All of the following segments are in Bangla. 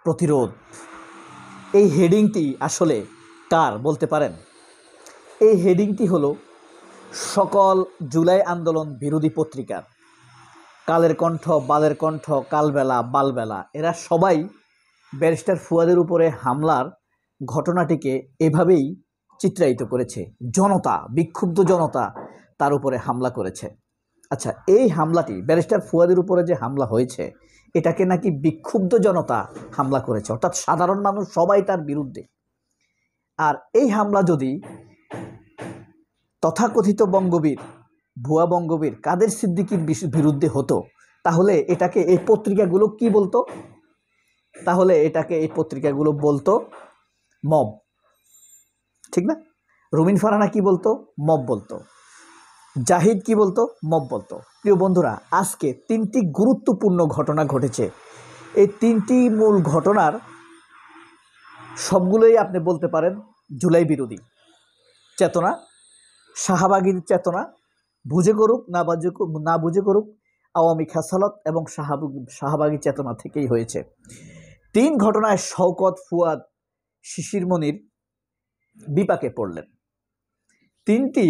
প্রতিরোধ, এই হেডিংটি আসলে কার বলতে পারেন? এই হেডিংটি হলো সকল জুলাই আন্দোলন বিরোধী পত্রিকার। কালের কণ্ঠ, বালের কণ্ঠ, কালবেলা, বালবেলা, এরা সবাই ব্যারিস্টার ফুয়াদের উপরে হামলার ঘটনাটিকে এভাবেই চিত্রায়িত করেছে। জনতা, বিক্ষুব্ধ জনতা তার উপরে হামলা করেছে। আচ্ছা, এই হামলাটি ব্যারিস্টার ফুয়াদের উপরে যে হামলা হয়েছে, এটাকে নাকি বিক্ষুব্ধ জনতা হামলা করেছে, অর্থাৎ সাধারণ মানুষ সবাই তার বিরুদ্ধে। আর এই হামলা যদি তথাকথিত বঙ্গবীর, ভুয়া বঙ্গবীর কাদের সিদ্দিকীর বিরুদ্ধে হতো, তাহলে এটাকে এই পত্রিকাগুলো কি বলতো? তাহলে এটাকে এই পত্রিকাগুলো বলতো মব, ঠিক না? রুমিন ফারহানা কি বলতো? মব বলতো। জাহিদ কি বলতো? মব বলতো। প্রিয় বন্ধুরা, আজকে তিনটি গুরুত্বপূর্ণ ঘটনা ঘটেছে। এই তিনটি মূল ঘটনার সবগুলোই আপনি বলতে পারেন জুলাই বিরোধী চেতনা, শাহবাগীর চেতনা, বুঝে করুক না বুঝে করুক, আওয়ামী খেসালত এবং শাহবাগী চেতনা থেকেই হয়েছে। তিন ঘটনায় শওকত, ফুয়াদ, শিশির মনির বিপাকে পড়লেন। তিনটি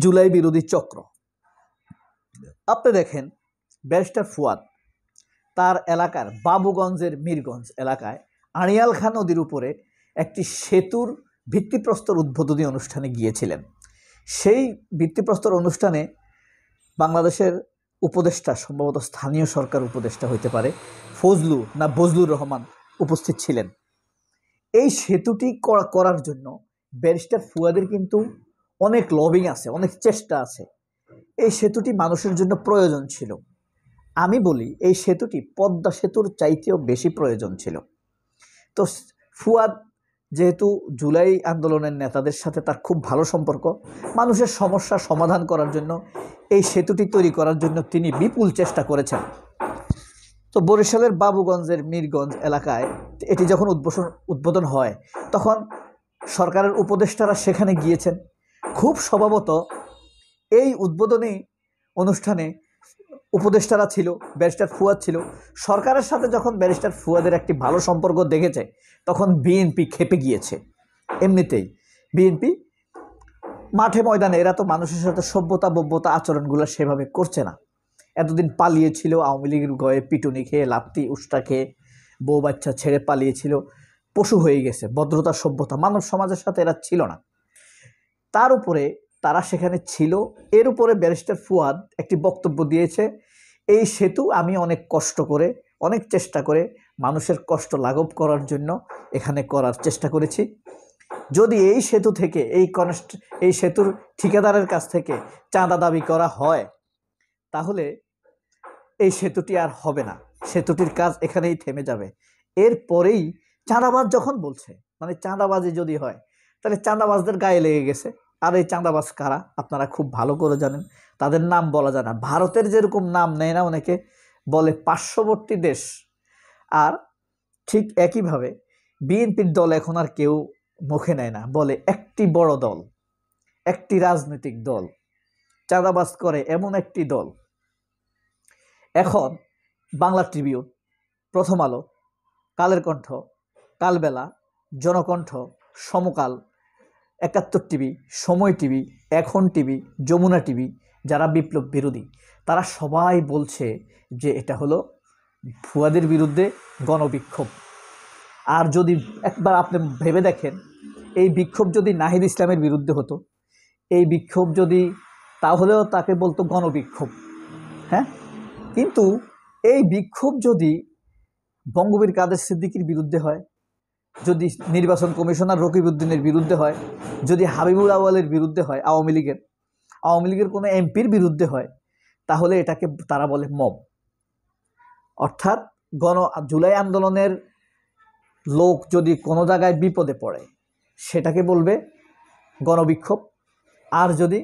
জুলাই বিরোধী চক্র। আপনি দেখেন, ব্যারিস্টার ফুয়াদ তার এলাকার বাবুগঞ্জের মীরগঞ্জ এলাকায় আড়িয়াল খাঁ নদীর উপরে একটি সেতুর ভিত্তিপ্রস্তর উদ্বোধনী অনুষ্ঠানে গিয়েছিলেন। সেই ভিত্তিপ্রস্তর অনুষ্ঠানে বাংলাদেশের উপদেষ্টা, সম্ভবত স্থানীয় সরকার উপদেষ্টা হইতে পারে, ফজলু না বজলুর রহমান উপস্থিত ছিলেন। এই সেতুটি করার জন্য ব্যারিস্টার ফুয়াদের কিন্তু অনেক লবিং আছে, অনেক চেষ্টা আছে। এই সেতুটি মানুষের জন্য প্রয়োজন ছিল। আমি বলি, এই সেতুটি পদ্মা সেতুর চাইতেও বেশি প্রয়োজন ছিল। তো ফুয়াদ যেহেতু জুলাই আন্দোলনের নেতাদের সাথে তার খুব ভালো সম্পর্ক, মানুষের সমস্যা সমাধান করার জন্য এই সেতুটি তৈরি করার জন্য তিনি বিপুল চেষ্টা করেছেন। তো বরিশালের বাবুগঞ্জের মীরগঞ্জ এলাকায় এটি যখন উদ্বোধন হয়, তখন সরকারের উপদেষ্টারা সেখানে গিয়েছেন। খুব স্বভাবত এই উদ্বোধনী অনুষ্ঠানে উপদেষ্টারা ছিল, ব্যারিস্টার ফুয়াদ ছিল। সরকারের সাথে যখন ব্যারিস্টার ফুয়াদের একটি ভালো সম্পর্ক দেখেছে, তখন বিএনপি খেপে গিয়েছে। এমনিতেই বিএনপি মাঠে ময়দানে এরা তো মানুষের সাথে সভ্যতা আচরণগুলো সেভাবে করছে না। এতদিন পালিয়েছিল, আওয়ামী লীগের গয়ে পিটুনি খেয়ে, লাত্তি উষ্টা খেয়ে, বউ বাচ্চা ছেড়ে পালিয়েছিল, পশু হয়ে গেছে। ভদ্রতা, সভ্যতা মানব সমাজের সাথে এরা ছিল না। তার উপরে তারা সেখানে ছিল। এর উপরে ব্যারিস্টার ফুয়াদ একটি বক্তব্য দিয়েছে, এই সেতু আমি অনেক কষ্ট করে, অনেক চেষ্টা করে মানুষের কষ্ট লাঘব করার জন্য এখানে করার চেষ্টা করেছি। যদি এই সেতু থেকে এই সেতুর ঠিকাদারের কাছ থেকে চাঁদা দাবি করা হয়, তাহলে এই সেতুটি আর হবে না, সেতুটির কাজ এখানেই থেমে যাবে। এরপরেই চাঁদাবাজ যখন বলছে, মানে চাঁদাবাজি যদি হয়, তাহলে চাঁদাবাজদের গায়ে লেগে গেছে। আর এই চাঁদাবাজ কারা আপনারা খুব ভালো করে জানেন। তাদের নাম বলা যায় না। ভারতের যেরকম নাম নেয় না অনেকে, বলে পার্শ্ববর্তী দেশ। আর ঠিক একইভাবে বিএনপির দল এখন আর কেউ মুখে নেয় না, বলে একটি বড় দল, একটি রাজনৈতিক দল চাঁদাবাজ করে এমন একটি দল। এখন বাংলা ট্রিবিউন, প্রথম আলো, কালের কণ্ঠ, কালবেলা, জনকণ্ঠ, সমকাল, ৭১ টিভি, সময় টিভি, এখন টিভি, যমুনা টিভি, যারা বিপ্লব বিরোধী, তারা সবাই বলছে যে এটা হলো ফুয়াদের বিরুদ্ধে গণবিক্ষোভ। আর যদি একবার আপনি ভেবে দেখেন, এই বিক্ষোভ যদি নাহিদ ইসলামের বিরুদ্ধে হতো, এই বিক্ষোভ যদি, তাহলেও তাকে বলতো গণবিক্ষোভ। হ্যাঁ, কিন্তু এই বিক্ষোভ যদি বঙ্গবীর কাদের সিদ্দিকীর বিরুদ্ধে হয়, যদি নির্বাচন কমিশনার রকিবউদ্দিনের বিরুদ্ধে হয়, যদি হাবিবুল আউয়ালের বিরুদ্ধে হয়, আওয়ামী লীগের কোনো এমপির বিরুদ্ধে হয়, তাহলে এটাকে তারা বলে মব। অর্থাৎ জুলাই আন্দোলনের লোক যদি কোনো জায়গায় বিপদে পড়ে, সেটাকে বলবে গণবিক্ষোভ। আর যদি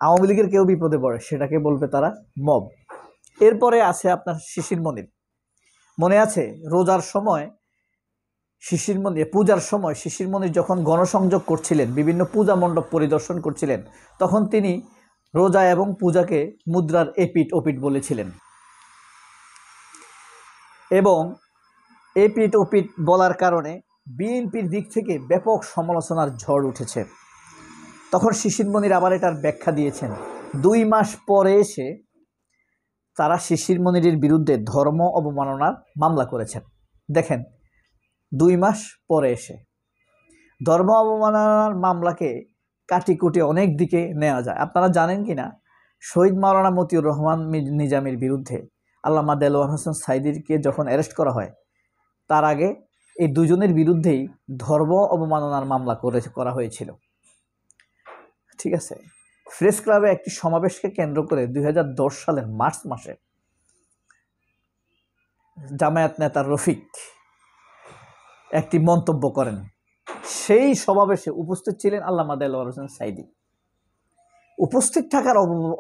আওয়ামী লীগের কেউ বিপদে পড়ে, সেটাকে বলবে তারা মব। এরপরে আছে আপনার শিশির মনির। মনে আছে রোজার সময় পূজার সময় শিশির মনির যখন গণসংযোগ করছিলেন, বিভিন্ন পূজা মণ্ডপ পরিদর্শন করছিলেন, তখন তিনি রোজা এবং পূজাকে মুদ্রার এপিট ওপিট বলেছিলেন। এবং এপিট ওপিট বলার কারণে বিএনপির দিক থেকে ব্যাপক সমালোচনার ঝড় উঠেছে। তখন শিশির মনির আবার এটার ব্যাখ্যা দিয়েছেন। 2 মাস পরে এসে তারা শিশির মনিরের বিরুদ্ধে ধর্ম অবমাননার মামলা করেছেন। দেখেন, 2 মাস পরে এসে ধর্ম অবমাননার মামলাকে কাটিকুটি অনেক দিকে নেওয়া যায়। আপনারা জানেন কি না, শহীদ মাওলানা মতিউর রহমান নিজামীর বিরুদ্ধে আল্লামা দেলোয়ার হোসেন সাইদিকে যখন অ্যারেস্ট করা হয়, তার আগে এই দুজনের বিরুদ্ধেই ধর্ম অবমাননার মামলা করা হয়েছিল। ঠিক আছে, প্রেস ক্লাবে একটি সমাবেশকে কেন্দ্র করে 2010 সালের মার্চ মাসে জামায়াত নেতা রফিক একটি মন্তব্য করেন। সেই সমাবেশে উপস্থিত ছিলেন আল্লামা দেলোয়ার হোসেন সাইদি। উপস্থিত থাকার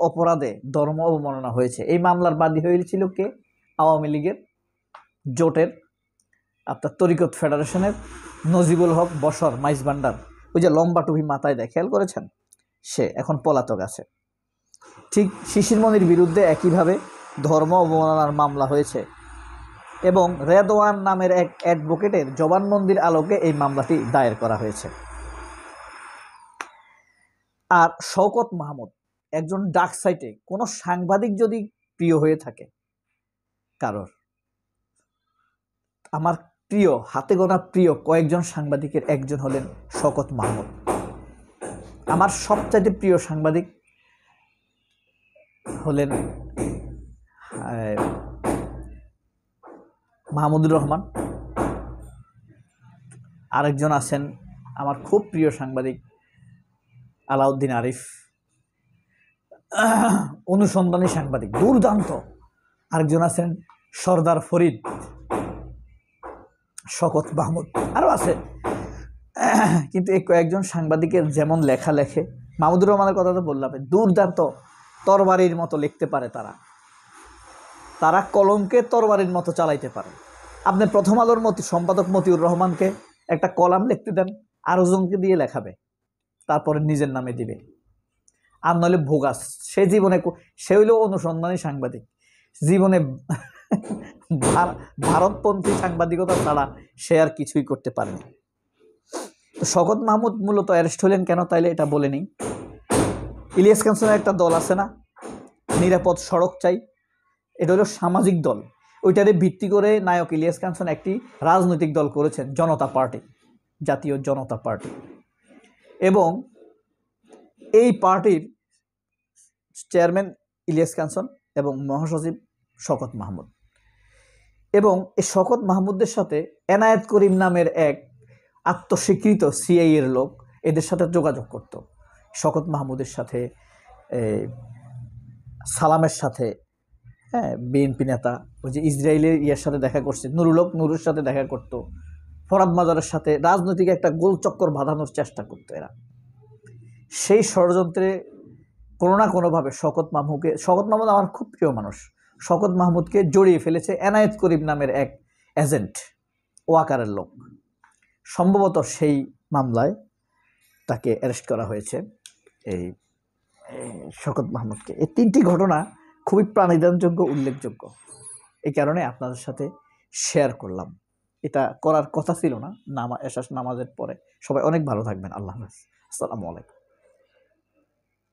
অপরাধে ধর্ম অবমাননা হয়েছে। এই মামলার বাদী হয়েছিল কে? আওয়ামী লীগের জোটের আপনার তরিকত ফেডারেশনের নজিবুল হক বশর মাইজ ভান্ডার, ওই যে লম্বা টুপি মাথায় দেয়, খেয়াল করেছেন? সে এখন পলাতক আছে। ঠিক শিশির মনির বিরুদ্ধে একইভাবে ধর্ম অবমাননার মামলা হয়েছে এবং রেদওয়ান নামের এক অ্যাডভোকেটের জবানবন্দির আলোকে এই মামলাটি দায়ের করা হয়েছে। আর শওকত মাহমুদ একজন ডার্ক সাইটে কোনো সাংবাদিক যদি প্রিয় হয়ে থাকে কারোর, আমার প্রিয় হাতে গোনা প্রিয় কয়েকজন সাংবাদিকের একজন হলেন শওকত মাহমুদ। আমার সবচাইতে প্রিয় সাংবাদিক হলেন মাহমুদুর রহমান। আরেকজন আছেন আমার খুব প্রিয় সাংবাদিক আলাউদ্দিন আরিফ, অনুসন্ধানী সাংবাদিক দুর্দান্ত। আরেকজন আছেন সর্দার ফরিদ, শওকত মাহমুদ, আরও আছে। কিন্তু এই কয়েকজন সাংবাদিকের যেমন লেখা লেখে, মাহমুদুর রহমানের কথা তো বললাম, দুর্দান্ত, তরবারির মতো লিখতে পারে তারা কলমকে তরবারির মতো চালাইতে পারে। আপনি প্রথম আলোর সম্পাদক মতিউর রহমানকে একটা কলাম লিখতে দেন, আরেকজনকে দিয়ে লেখাবে, তারপরে নিজের নামে দিবে। আর নইলে ভোগাস। সে হইল অনুসন্ধানী সাংবাদিক, জীবনে ভারতপন্থী সাংবাদিকতা ছাড়া সে আর কিছুই করতে পারেনি। তো শওকত মাহমুদ মূলত অ্যারেস্ট হলেন কেন, তাইলে এটা বলে নিই। ইলিয়াস কাঞ্চনের একটা দল আছে না, নিরাপদ সড়ক চাই, এটা হলো সামাজিক দল। ওইটারে ভিত্তি করে নায়ক ইলিয়াস কাঞ্চন একটি রাজনৈতিক দল করেছেন, জনতা পার্টি, জাতীয় জনতা পার্টি। এবং এই পার্টির চেয়ারম্যান ইলিয়াস কাঞ্চন এবং মহাসচিব শওকত মাহমুদ। এবং এই শওকত মাহমুদের সাথে এনায়েত করিম নামের এক আত্মস্বীকৃত সিআইএর লোক এদের সাথে যোগাযোগ করত। শওকত মাহমুদের সাথে, সালামের সাথে, হ্যাঁ, বিএনপি নেতা ওই যে ইসরায়েলের ইয়ের সাথে দেখা করছে, নুরুর সাথে দেখা করত, ফরাদ মাজারের সাথে রাজনৈতিক একটা গোলচক্কর বাঁধানোর চেষ্টা করতো এরা। সেই ষড়যন্ত্রে কোনো না কোনোভাবে শওকত মাহমুদ আমার খুব প্রিয় মানুষ, শওকত মাহমুদকে জড়িয়ে ফেলেছে এনায়েত করিম নামের এক এজেন্ট, ওয়াকারের লোক। সম্ভবত সেই মামলায় তাকে অ্যারেস্ট করা হয়েছে, এই শওকত মাহমুদকে। এই 3টি ঘটনা খুবই প্রাণিদানযোগ্য, উল্লেখযোগ্য, এই কারণে আপনাদের সাথে শেয়ার করলাম। এটা করার কথা ছিল না এশার নামাজের পরে। সবাই অনেক ভালো থাকবেন। আল্লাহ হাফেজ। আসসালামু আলাইকুম।